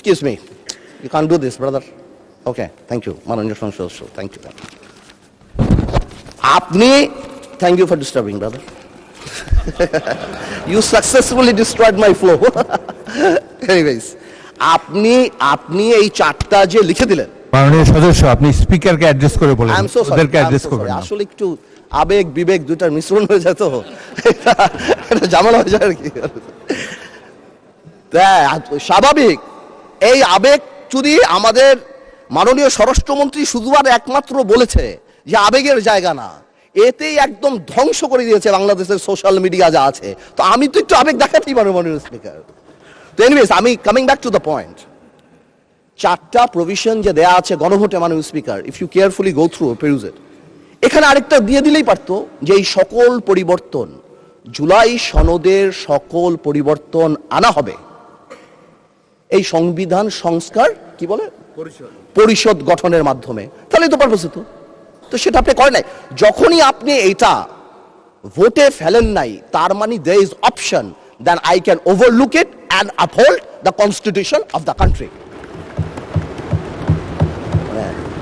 Excuse me. You can't do this, brother. Okay, thank you. Mananja Songso, thank you. Apni, thank you for disturbing, brother. You successfully destroyed my flow. Anyways, আপনি এই চারটা যে লিখে দিলেন, মাননীয় সদস্য আপনি স্পিকারকে অ্যাড্রেস করে বলেন, আই এম সো সরি, ওদেরকে অ্যাড্রেস করবেন না। আসলে একটু আবেগ বিবেক দুটার মিশ্রণ হয়ে যায় তো এটা ঝামেলা হয়ে যায় আর কি। স্বাভাবিক এই আবেগ যদি আমাদের মাননীয় স্বরাষ্ট্রমন্ত্রী শুধু আর একমাত্র বলেছে যে আবেগের জায়গা না, এতেই একদম ধ্বংস করে দিয়েছে বাংলাদেশের সোশ্যাল মিডিয়া যা আছে। তো আমি তো একটু আবেগ দেখাতেই পারবো মাননীয় স্পিকার। তো এনিওয়েজ, আমি coming back to the point, চারটা প্রভিশন যে দেয়া আছে গণভোটে মাননীয় speaker, if you carefully go through peruse it, এখানে আরেকটা দিয়ে দিলেই পারতো যে এই সকল পরিবর্তন, জুলাই সনদের সকল পরিবর্তন আনা হবে এই সংবিধান সংস্কার কি বলে পরিষদ গঠনের মাধ্যমে, তাহলে তো পারপোস হতো। তো সেটা আপনি করেন নাই। যখনই আপনি এটা ভোটে ফেলেন নাই, তার মানে there is option then I can overlook it and uphold the constitution of the country.